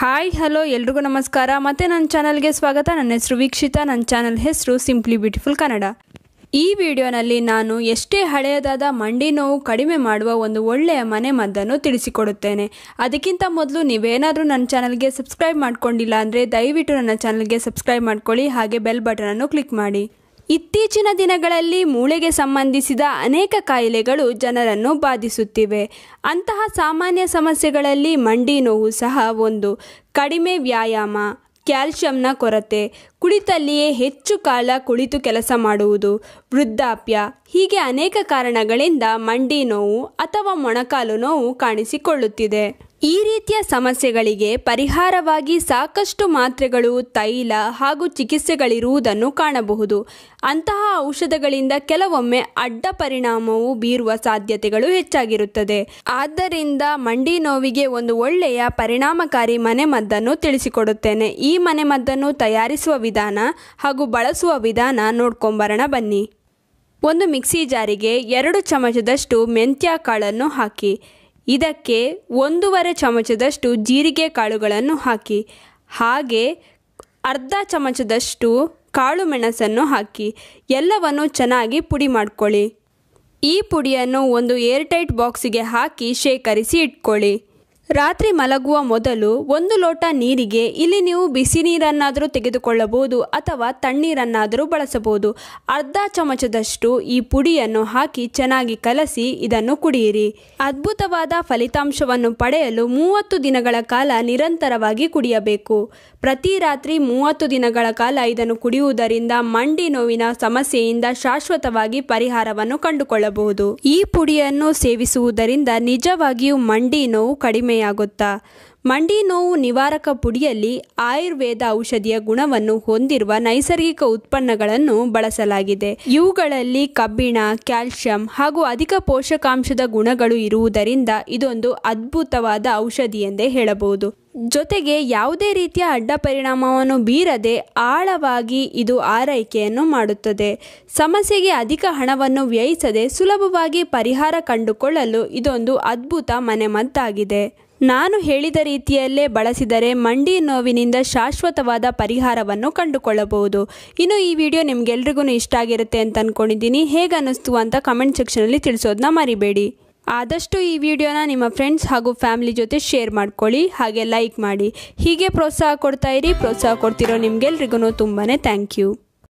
Hi hello ಎಲ್ರಿಗೂ ನಮಸ್ಕಾರ ಮತ್ತೆ ನನ್ನ ಚಾನಲ್ಗೆ ಸ್ವಾಗತ. ನನ್ನ ಹೆಸರು ವೀಕ್ಷಿತಾ. ನನ್ನ ಚಾನಲ್ ಹೆಸರು ಸಿಂಪ್ಲಿ ಬ್ಯೂಟಿಫುಲ್ ಕನ್ನಡ. ಈ ವಿಡಿಯೋನಲ್ಲಿ ನಾನು ಎಷ್ಟೇ ಹಳೆಯದಾದ ಮಂಡಿ ನೋವು ಕಡಿಮೆ ಮಾಡುವ ಒಂದು ಒಳ್ಳೆಯ ಮನೆ ಮದ್ದನ್ನು ತಿಳಿಸಿಕೊಡುತ್ತೇನೆ. ಅದಕ್ಕಿಂತ ಮೊದಲು ನೀವೇನಾದರೂ ನನ್ನ ಚಾನಲ್ಗೆ ಸಬ್ಸ್ಕ್ರೈಬ್ ಮಾಡ್ಕೊಂಡಿಲ್ಲ ಅಂದರೆ ದಯವಿಟ್ಟು ನನ್ನ ಚಾನಲ್ಗೆ ಸಬ್ಸ್ಕ್ರೈಬ್ ಮಾಡ್ಕೊಳ್ಳಿ, ಹಾಗೆ ಬೆಲ್ ಬಟನನ್ನು ಕ್ಲಿಕ್ ಮಾಡಿ. ಇತ್ತೀಚಿನ ದಿನಗಳಲ್ಲಿ ಮೂಳೆಗೆ ಸಂಬಂಧಿಸಿದ ಅನೇಕ ಕಾಯಿಲೆಗಳು ಜನರನ್ನು ಬಾಧಿಸುತ್ತಿವೆ. ಅಂತಹ ಸಾಮಾನ್ಯ ಸಮಸ್ಯೆಗಳಲ್ಲಿ ಮಂಡಿ ನೋವು ಸಹ ಒಂದು. ಕಡಿಮೆ ವ್ಯಾಯಾಮ, ಕ್ಯಾಲ್ಸಿಯಂನ ಕೊರತೆ, ಕುಳಿತಲ್ಲಿಯೇ ಹೆಚ್ಚು ಕಾಲ ಕುಳಿತು ಕೆಲಸ ಮಾಡುವುದು, ವೃದ್ಧಾಪ್ಯ, ಹೀಗೆ ಅನೇಕ ಕಾರಣಗಳಿಂದ ಮಂಡಿ ನೋವು ಅಥವಾ ಮೊಣಕಾಲು ನೋವು ಕಾಣಿಸಿಕೊಳ್ಳುತ್ತಿದೆ. ಈ ರೀತಿಯ ಸಮಸ್ಯೆಗಳಿಗೆ ಪರಿಹಾರವಾಗಿ ಸಾಕಷ್ಟು ಮಾತ್ರೆಗಳು, ತೈಲ ಹಾಗೂ ಚಿಕಿತ್ಸೆಗಳಿರುವುದನ್ನು ಕಾಣಬಹುದು. ಅಂತಹ ಔಷಧಗಳಿಂದ ಕೆಲವೊಮ್ಮೆ ಅಡ್ಡ ಪರಿಣಾಮವು ಬೀರುವ ಸಾಧ್ಯತೆಗಳು ಹೆಚ್ಚಾಗಿರುತ್ತದೆ. ಆದ್ದರಿಂದ ಮಂಡಿ ನೋವಿಗೆ ಒಂದು ಒಳ್ಳೆಯ ಪರಿಣಾಮಕಾರಿ ಮನೆಮದ್ದನ್ನು ತಿಳಿಸಿಕೊಡುತ್ತೇನೆ. ಈ ಮನೆಮದ್ದನ್ನು ತಯಾರಿಸುವ ವಿಧಾನ ಹಾಗೂ ಬಳಸುವ ವಿಧಾನ ನೋಡ್ಕೊಂಬರೋಣ ಬನ್ನಿ. ಒಂದು ಮಿಕ್ಸಿ ಜಾರಿಗೆ 2 ಚಮಚದಷ್ಟು ಮೆಂತ್ಯ ಕಾಳನ್ನು ಹಾಕಿ, ಇದಕ್ಕೆ 1.5 ಚಮಚದಷ್ಟು ಜೀರಿಗೆ ಕಾಳುಗಳನ್ನು ಹಾಕಿ, ಹಾಗೆ ಅರ್ಧ ಚಮಚದಷ್ಟು ಕಾಳು ಮೆಣಸನ್ನು ಹಾಕಿ ಎಲ್ಲವನ್ನು ಚೆನ್ನಾಗಿ ಪುಡಿ ಮಾಡ್ಕೊಳ್ಳಿ. ಈ ಪುಡಿಯನ್ನು ಒಂದು ಏರ್ಟೈಟ್ ಬಾಕ್ಸಿಗೆ ಹಾಕಿ ಶೇಖರಿಸಿ ಇಟ್ಕೊಳ್ಳಿ. ರಾತ್ರಿ ಮಲಗುವ ಮೊದಲು 1 ಲೋಟ ನೀರಿಗೆ, ಇಲ್ಲಿ ನೀವು ಬಿಸಿ ನೀರನ್ನಾದರೂ ತೆಗೆದುಕೊಳ್ಳಬಹುದು ಅಥವಾ ತಣ್ಣೀರನ್ನಾದರೂ ಬಳಸಬಹುದು, ಅರ್ಧ ಚಮಚದಷ್ಟು ಈ ಪುಡಿಯನ್ನು ಹಾಕಿ ಚೆನ್ನಾಗಿ ಕಲಸಿ ಇದನ್ನು ಕುಡಿಯಿರಿ. ಅದ್ಭುತವಾದ ಫಲಿತಾಂಶವನ್ನು ಪಡೆಯಲು 30 ದಿನಗಳ ಕಾಲ ನಿರಂತರವಾಗಿ ಕುಡಿಯಬೇಕು. ಪ್ರತಿ ರಾತ್ರಿ 30 ದಿನಗಳ ಕಾಲ ಇದನ್ನು ಕುಡಿಯುವುದರಿಂದ ಮಂಡಿ ನೋವಿನ ಸಮಸ್ಯೆಯಿಂದ ಶಾಶ್ವತವಾಗಿ ಪರಿಹಾರವನ್ನು ಕಂಡುಕೊಳ್ಳಬಹುದು. ಈ ಪುಡಿಯನ್ನು ಸೇವಿಸುವುದರಿಂದ ನಿಜವಾಗಿಯೂ ಮಂಡಿ ನೋವು ಕಡಿಮೆಯಾಗುತ್ತಾ? ಮಂಡಿ ನೋವು ನಿವಾರಕ ಪುಡಿಯಲ್ಲಿ ಆಯುರ್ವೇದ ಔಷಧಿಯ ಗುಣವನ್ನು ಹೊಂದಿರುವ ನೈಸರ್ಗಿಕ ಉತ್ಪನ್ನಗಳನ್ನು ಬಳಸಲಾಗಿದೆ. ಇವುಗಳಲ್ಲಿ ಕಬ್ಬಿಣ, ಕ್ಯಾಲ್ಸಿಯಂ ಹಾಗೂ ಅಧಿಕ ಪೋಷಕಾಂಶದ ಗುಣಗಳು ಇರುವುದರಿಂದ ಇದೊಂದು ಅದ್ಭುತವಾದ ಔಷಧಿ ಎಂದೇ ಹೇಳಬಹುದು. ಜೊತೆಗೆ ಯಾವುದೇ ರೀತಿಯ ಅಡ್ಡ ಪರಿಣಾಮವನ್ನು ಬೀರದೆ ಆಳವಾಗಿ ಇದು ಆರೈಕೆಯನ್ನು ಮಾಡುತ್ತದೆ. ಸಮಸ್ಯೆಗೆ ಅಧಿಕ ಹಣವನ್ನು ವ್ಯಯಿಸದೆ ಸುಲಭವಾಗಿ ಪರಿಹಾರ ಕಂಡುಕೊಳ್ಳಲು ಇದೊಂದು ಅದ್ಭುತ ಮನೆಮದ್ದಾಗಿದೆ. ನಾನು ಹೇಳಿದ ರೀತಿಯಲ್ಲೇ ಬಳಸಿದರೆ ಮಂಡಿ ನೋವಿನಿಂದ ಶಾಶ್ವತವಾದ ಪರಿಹಾರವನ್ನು ಕಂಡುಕೊಳ್ಳಬಹುದು. ಇನ್ನು ಈ ವಿಡಿಯೋ ನಿಮ್ಗೆಲ್ರಿಗೂ ಇಷ್ಟ ಆಗಿರುತ್ತೆ ಅಂತ ಅಂದ್ಕೊಂಡಿದ್ದೀನಿ. ಹೇಗೆ ಅನ್ನಿಸ್ತು ಅಂತ ಕಮೆಂಟ್ ಸೆಕ್ಷನಲ್ಲಿ ತಿಳಿಸೋದನ್ನ ಮರಿಬೇಡಿ. ಆದಷ್ಟು ಈ ವಿಡಿಯೋನ ನಿಮ್ಮ ಫ್ರೆಂಡ್ಸ್ ಹಾಗೂ ಫ್ಯಾಮಿಲಿ ಜೊತೆ ಶೇರ್ ಮಾಡ್ಕೊಳ್ಳಿ, ಹಾಗೆ ಲೈಕ್ ಮಾಡಿ. ಹೀಗೆ ಪ್ರೋತ್ಸಾಹ ಕೊಡ್ತಾ ಇರಿ. ಪ್ರೋತ್ಸಾಹ ಕೊಡ್ತಿರೋ ನಿಮ್ಗೆಲ್ರಿಗೂ ತುಂಬಾ ಥ್ಯಾಂಕ್ ಯು.